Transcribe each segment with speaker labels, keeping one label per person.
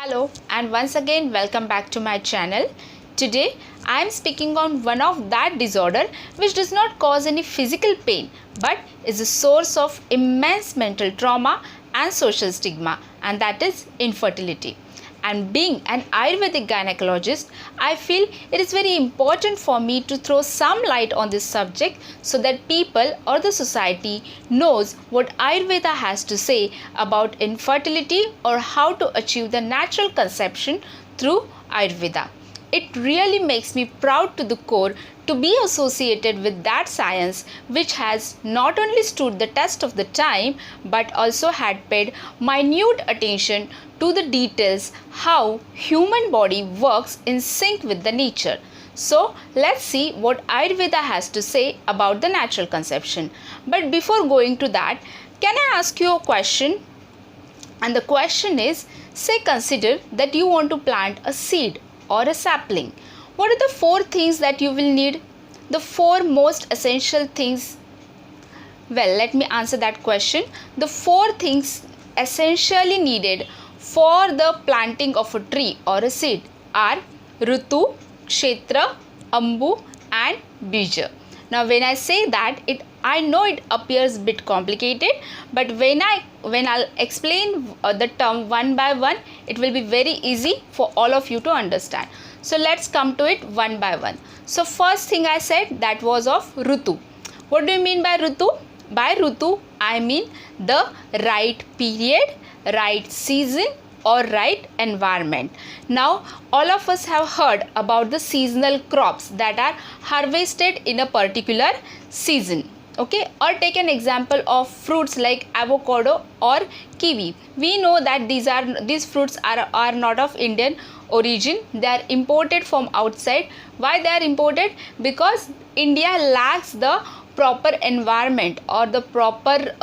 Speaker 1: Hello and once again welcome back to my channel. Today I am speaking on one of that disorder which does not cause any physical pain but is a source of immense mental trauma and social stigma, and that is infertility. And being an Ayurvedic gynecologist, I feel it is very important for me to throw some light on this subject so that people or the society knows what Ayurveda has to say about infertility or how to achieve the natural conception through Ayurveda. It really makes me proud to the core to be associated with that science which has not only stood the test of the time but also had paid minute attention to the details how human body works in sync with the nature. So let's see what Ayurveda has to say about the natural conception. But before going to that, can I ask you a question? And the question is, say consider that you want to plant a seed or a sapling. What are the four things that you will need? The four most essential things. Well, let me answer that question. The four things essentially needed for the planting of a tree or a seed are Ritu, Kshetra, Ambu and Bija. Now when I say that, I know it appears a bit complicated, but when I'll explain the term one by one, it will be very easy for all of you to understand. So let's come to it one by one. So first thing I said, that was of Ritu. What do you mean by Ritu? By Ritu, I mean the right period, right season or right environment. Now all of us have heard about the seasonal crops that are harvested in a particular season. Okay, or take an example of fruits like avocado or kiwi. We know that these fruits are not of Indian origin. They are imported from outside. Why they are imported? Because India lacks the proper environment or the proper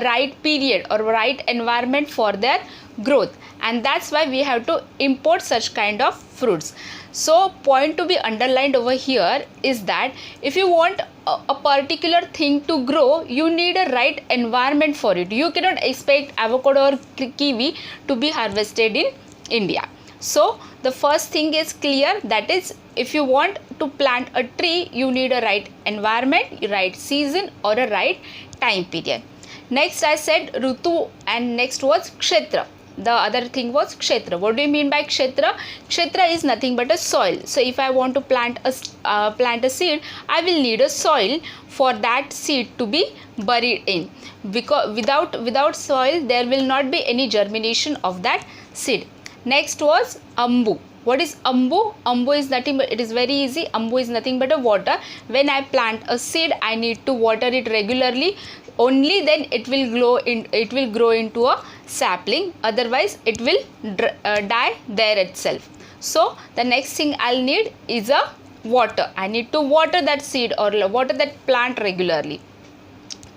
Speaker 1: right period or right environment for their growth, and that's why we have to import such kind of fruits. So point to be underlined over here is that if you want a particular thing to grow, you need a right environment for it. You cannot expect avocado or kiwi to be harvested in India. So the first thing is clear, that is, if you want to plant a tree, you need a right environment, right season or a right time period. Next I said Ritu and next was Kshetra. The other thing was Kshetra. What do you mean by Kshetra? Kshetra is nothing but a soil. So if I want to plant a seed, I will need a soil for that seed to be buried in, because without soil there will not be any germination of that seed. Next was Ambu. What is Ambu? Ambu is nothing but, it is very easy. Ambu is nothing but a water. When I plant a seed, I need to water it regularly. Only then it will grow into a sapling. Otherwise, it will die there itself. So the next thing I'll need is a water. I need to water that seed or water that plant regularly.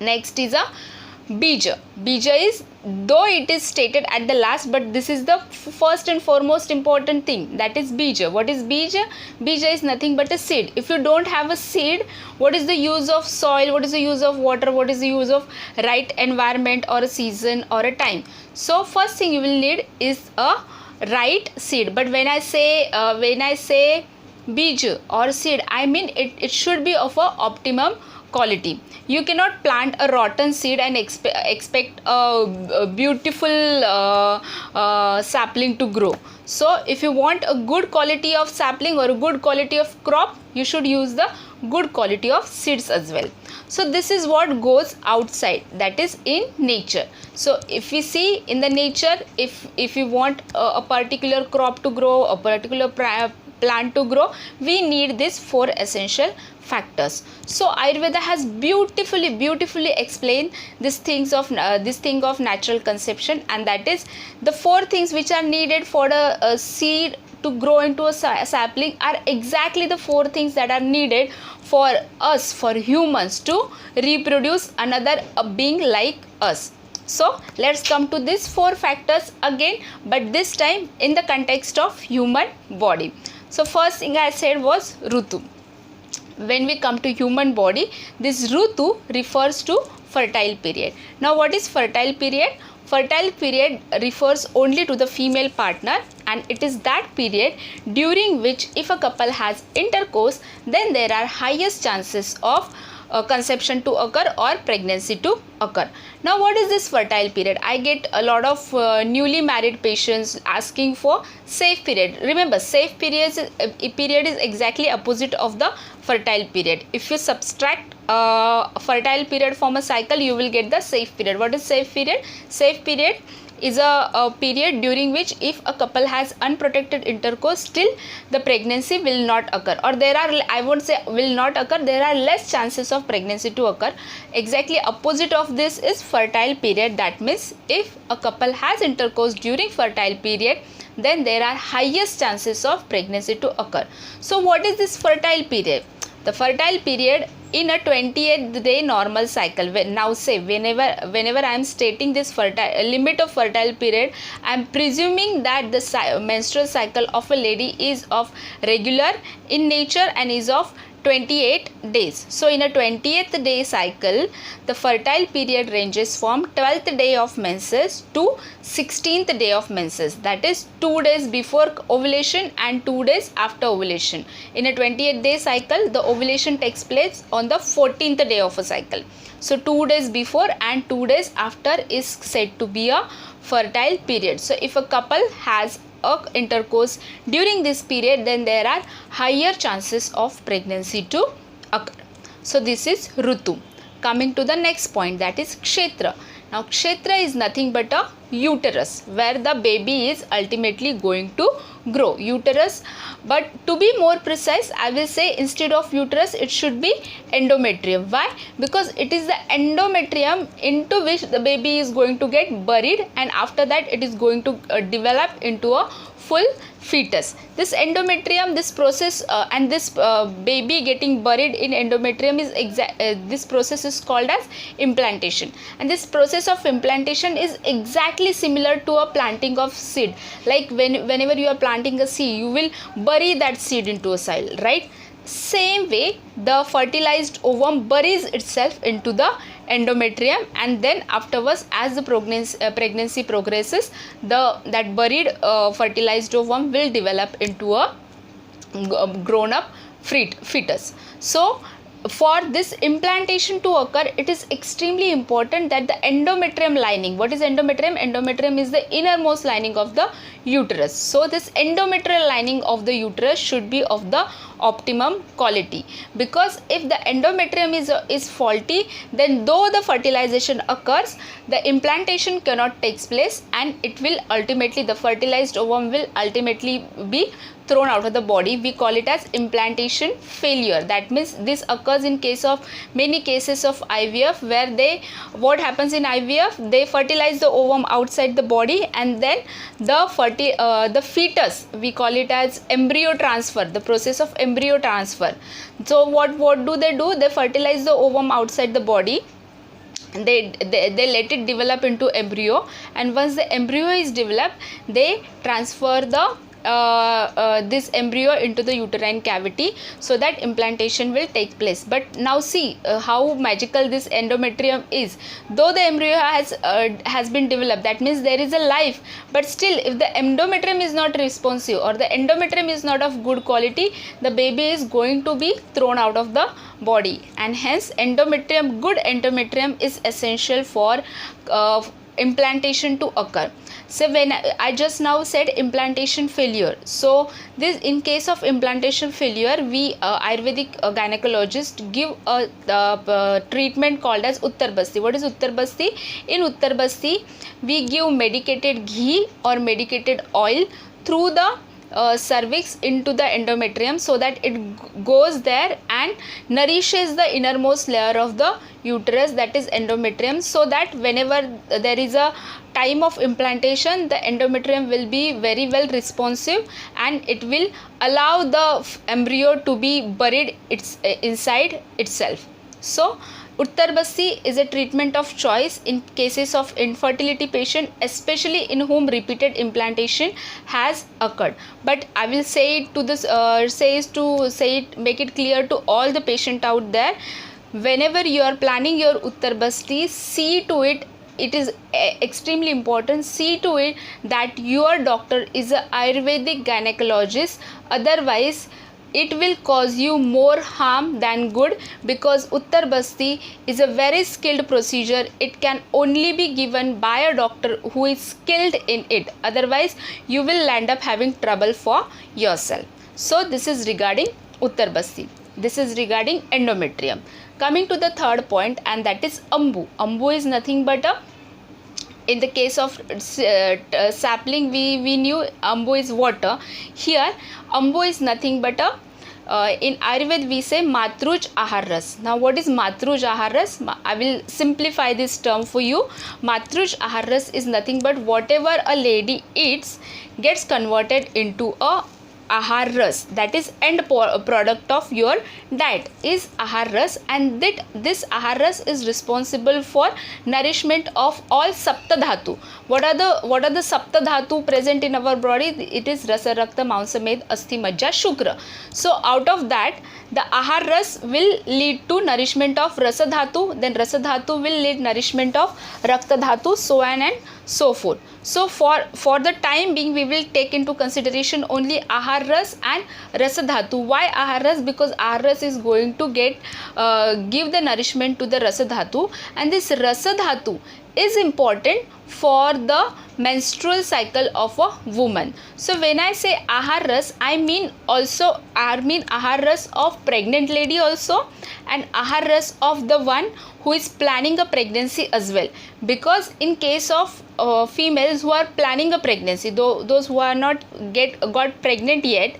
Speaker 1: Next is a Bija. Bija is, though it is stated at the last, but this is the first and foremost important thing, that is Bija. What is Bija? Bija is nothing but a seed. If you don't have a seed, what is the use of soil? What is the use of water? What is the use of right environment or a season or a time? So first thing you will need is a right seed. But when I say Bija or seed, I mean it should be of a optimum quality. You cannot plant a rotten seed and expect a beautiful sapling to grow. So if you want a good quality of sapling or a good quality of crop, you should use the good quality of seeds as well. So this is what goes outside, that is in nature. So if we see in the nature, if you want a particular crop to grow, a particular plant to grow, we need these four essential factors. So Ayurveda has beautifully explained this thing of natural conception, and that is the four things which are needed for a seed to grow into a sapling are exactly the four things that are needed for us, for humans, to reproduce another being like us. So let's come to these four factors again, but this time in the context of human body. So first thing I said was Ritu. When we come to human body, this Ritu refers to fertile period. Now what is fertile period? fertile period refers only to the female partner, and it is that period during which if a couple has intercourse, then there are highest chances of conception to occur or pregnancy to occur. Now what is this fertile period? I get a lot of newly married patients asking for safe period. Remember, safe period is exactly opposite of the fertile period. If you subtract fertile period from a cycle, you will get the safe period. What is safe period? Safe period is a period during which if a couple has unprotected intercourse, still the pregnancy will not occur, or there are, I won't say will not occur, there are less chances of pregnancy to occur. Exactly opposite of this is fertile period. That means if a couple has intercourse during fertile period, then there are highest chances of pregnancy to occur. So what is this fertile period? The fertile period in a 28th day normal cycle. Now say whenever I am stating this limit of fertile period, I am presuming that the menstrual cycle of a lady is of regular in nature and is of 28 days. So in a 20th day cycle, the fertile period ranges from 12th day of menses to 16th day of menses, that is 2 days before ovulation and 2 days after ovulation. In a 28th day cycle, the ovulation takes place on the 14th day of a cycle. So 2 days before and 2 days after is said to be a fertile period. So if a couple has intercourse during this period, then there are higher chances of pregnancy to occur. So this is Rutu. Coming to the next point, that is Kshetra. Now Kshetra is nothing but a uterus where the baby is ultimately going to grow. Uterus, but to be more precise, I will say instead of uterus it should be endometrium. Why? Because it is the endometrium into which the baby is going to get buried, and after that it is going to develop into a full fetus. This endometrium, this process and this baby getting buried in endometrium is this process is called as implantation, and this process of implantation is exactly similar to a planting of seed. Like whenever you are planting a seed, you will bury that seed into a soil, right? Same way the fertilized ovum buries itself into the endometrium, and then afterwards as the pregnancy progresses, that buried fertilized ovum will develop into a grown up fetus. So for this implantation to occur, it is extremely important that the endometrium lining, what is endometrium? Endometrium is the innermost lining of the uterus. So this endometrial lining of the uterus should be of the optimum quality, because if the endometrium is faulty, then though the fertilization occurs, the implantation cannot take place, and it will ultimately, the fertilized ovum will ultimately be thrown out of the body. We call it as implantation failure. That means this occurs in case of many cases of IVF, where what happens in IVF, they fertilize the ovum outside the body, and then the fetus, we call it as embryo transfer, the process of embryo transfer. So what do? They fertilize the ovum outside the body, they let it develop into embryo, and once the embryo is developed, they transfer this embryo into the uterine cavity, so that implantation will take place. But now see how magical this endometrium is. Though the embryo has been developed, that means there is a life, but still if the endometrium is not responsive, or the endometrium is not of good quality, the baby is going to be thrown out of the body, and hence good endometrium is essential for implantation to occur. So when I just now said implantation failure, so this, in case of implantation failure, we Ayurvedic gynecologist give a treatment called as Uttar Basti. What is Uttar Basti? In Uttar Basti, we give medicated ghee or medicated oil through the cervix into the endometrium, so that it goes there and nourishes the innermost layer of the uterus, that is endometrium, so that whenever there is a time of implantation, the endometrium will be very well responsive, and it will allow the embryo to be buried inside itself. So Uttar Basti is a treatment of choice in cases of infertility patient, especially in whom repeated implantation has occurred. But I will say it to this, make it clear to all the patient out there. Whenever you are planning your Uttar Basti, see to it it is extremely important, see to it that your doctor is a Ayurvedic gynecologist, otherwise it will cause you more harm than good, because Uttar Basti is a very skilled procedure. It can only be given by a doctor who is skilled in it, otherwise you will end up having trouble for yourself. So this is regarding Uttar Basti. This is regarding endometrium. Coming to the third point, and that is Ambu. Ambu is nothing but a, in the case of sapling we knew Ambu is water. Here Ambu is nothing but a, in Ayurveda we say Matruj Ahar Ras. Now what is Matruj Ahar Ras? I will simplify this term for you. Matruj Ahar Ras is nothing but whatever a lady eats gets converted into a Ahar Ras, that is end product of your diet is Ahar Ras, and that this Ahar Ras is responsible for nourishment of all Sapta Dhatu. What are the Sapta Dhatu present in our body? It is Rasa, Rakta, Mamsa, Med, Asti, Majja, Shukra. So out of that, the Ahar Ras will lead to nourishment of Rasa Dhatu, then Rasa Dhatu will lead nourishment of Rakta Dhatu, so on and so forth. So for the time being, we will take into consideration only Ahar Ras and Rasa Dhatu. Why Ahar Ras? Because Ahar Ras is going to give the nourishment to the Rasa Dhatu, and this Rasa Dhatu is important for the menstrual cycle of a woman. So when I say Ahar Ras, I mean Ahar Ras of pregnant lady also, and Ahar Ras of the one who is planning a pregnancy as well. Because in case of females who are planning a pregnancy, those who are not got pregnant yet,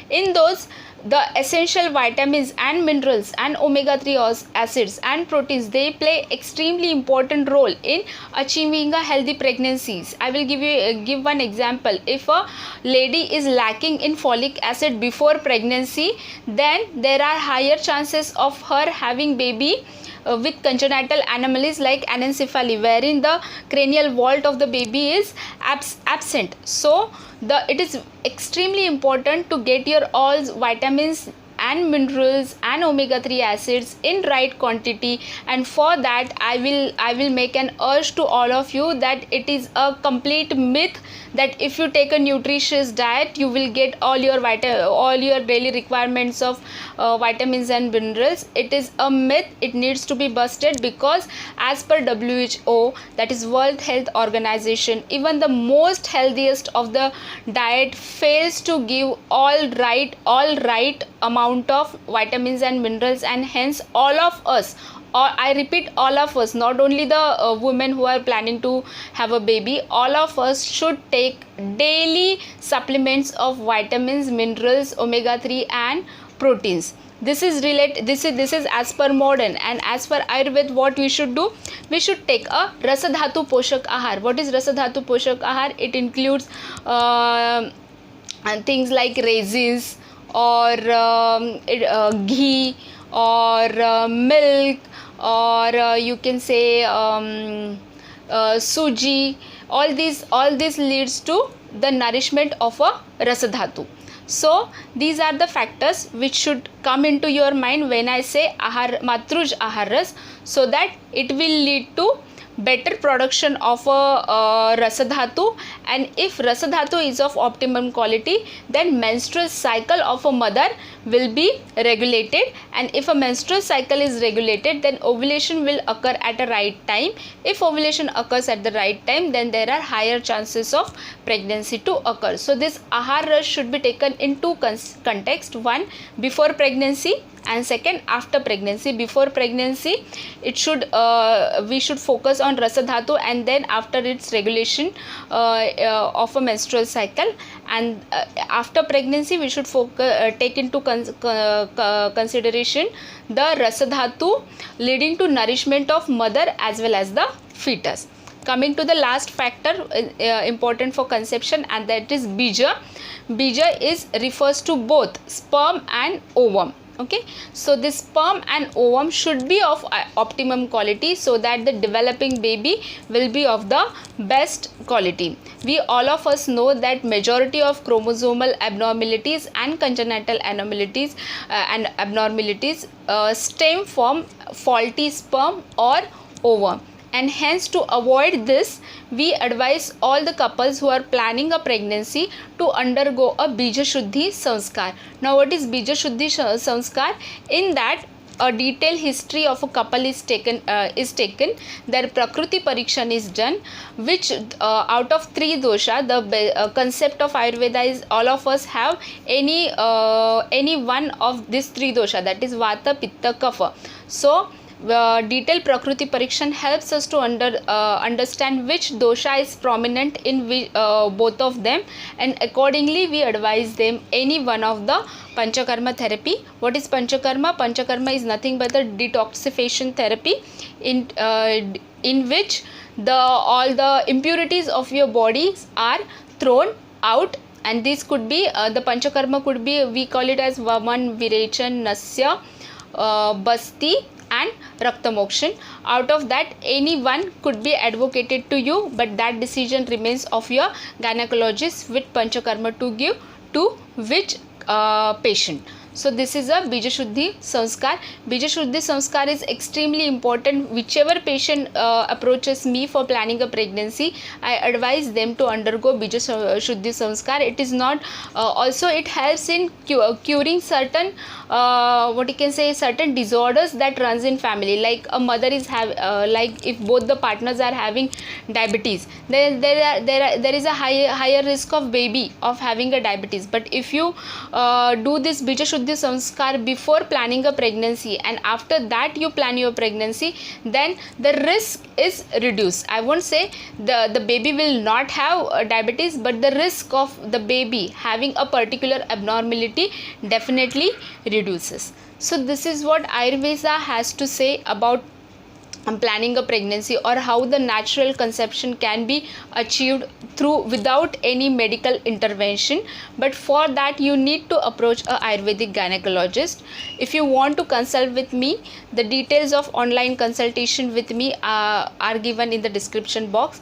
Speaker 1: in those the essential vitamins and minerals and omega-3 acids and proteins, they play extremely important role in achieving a healthy pregnancies. I will give one example. If a lady is lacking in folic acid before pregnancy, then there are higher chances of her having baby with congenital anomalies like anencephaly, wherein the cranial vault of the baby is absent. So it is extremely important to get your all vitamins and minerals and omega-3 acids in right quantity, and for that I will make an urge to all of you that it is a complete myth that if you take a nutritious diet you will get all your daily requirements of vitamins and minerals. It is a myth. It needs to be busted, because as per WHO, that is World Health Organization, even the most healthiest of the diet fails to give all right amount of vitamins and minerals, and hence all of us, or I repeat, all of us, not only the women who are planning to have a baby, all of us should take daily supplements of vitamins, minerals, omega-3 and proteins. This is as per modern, and as per Ayurveda what we should do, we should take a Rasa Dhatu Poshak Ahar. What is Rasa Dhatu Poshak Ahar? It includes things like raisins or ghee or milk, or you can say suji. All this leads to the nourishment of a Rasa Dhatu. So these are the factors which should come into your mind when I say Matruj Ahar Ras, so that it will lead to better production of a Rasa Dhatu. And if Rasa Dhatu is of optimum quality, then menstrual cycle of a mother will be regulated, and if a menstrual cycle is regulated, then ovulation will occur at a right time. If ovulation occurs at the right time, then there are higher chances of pregnancy to occur. So this Ahar Ras should be taken in two context: one, before pregnancy, and second, after pregnancy. Before pregnancy, we should focus on Rasa Dhatu, and then after its regulation of a menstrual cycle, and after pregnancy we should take into consideration the Rasa Dhatu leading to nourishment of mother as well as the fetus. Coming to the last factor important for conception, and that is Bija. Bija refers to both sperm and ovum. Okay, so this sperm and ovum should be of optimum quality, so that the developing baby will be of the best quality. We all of us know that majority of chromosomal abnormalities and congenital anomalies and abnormalities stem from faulty sperm or ovum. and hence to avoid this we advise all the couples who are planning a pregnancy to undergo a Bija Shuddhi Sanskar. Now what is Bija Shuddhi Sanskar? In that a detailed history of a couple is taken, their Prakruti Parikshan is done, which out of 3 dosha, the concept of Ayurveda is all of us have any one of these 3 dosha, that is Vata, Pitta, Kapha. So detailed Prakruti Parikshan helps us to understand which dosha is prominent in both of them, and accordingly we advise them any one of the Panchakarma therapy. What is Panchakarma? Panchakarma is nothing but the detoxification therapy in which all the impurities of your body are thrown out, and this could be the Panchakarma could be, we call it as Vaman, Virechan, Nasya, Basti and Raktamokshan. Out of that any one could be advocated to you, but that decision remains of your gynecologist which Panchakarma to give to which patient. So this is a Bija Shuddhi Sanskar. Bija Shuddhi Sanskar is extremely important. Whichever patient approaches me for planning a pregnancy, I advise them to undergo Bija Shuddhi Sanskar. It is not also it helps in curing certain what you can say, certain disorders that runs in family. Like a mother is like if both the partners are having diabetes, there is a higher risk of baby of having a diabetes. But if you do this Bija Shuddhi Sanskar before planning a pregnancy and after that you plan your pregnancy, then the risk is reduced. I won't say the baby will not have diabetes, but the risk of the baby having a particular abnormality definitely reduces. So this is what Ayurveda has to say about planning a pregnancy, or how the natural conception can be achieved without any medical intervention. But for that you need to approach a Ayurvedic gynecologist. If you want to consult with me, the details of online consultation with me are given in the description box.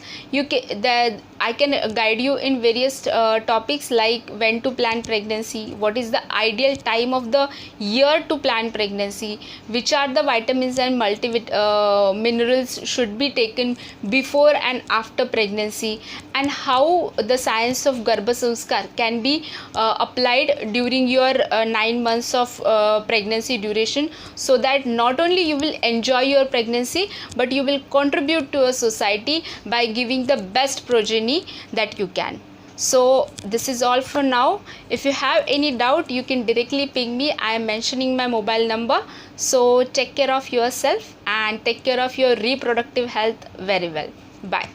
Speaker 1: I can guide you in various topics like when to plan pregnancy, what is the ideal time of the year to plan pregnancy, which are the vitamins and minerals should be taken before and after pregnancy, and how the science of Garbha Sanskar can be applied during your 9 months of pregnancy duration, so that not only you will enjoy your pregnancy, but you will contribute to a society by giving the best progeny that you can. So this is all for now. If you have any doubt, you can directly ping me. I am mentioning my mobile number. So take care of yourself and take care of your reproductive health very well. Bye.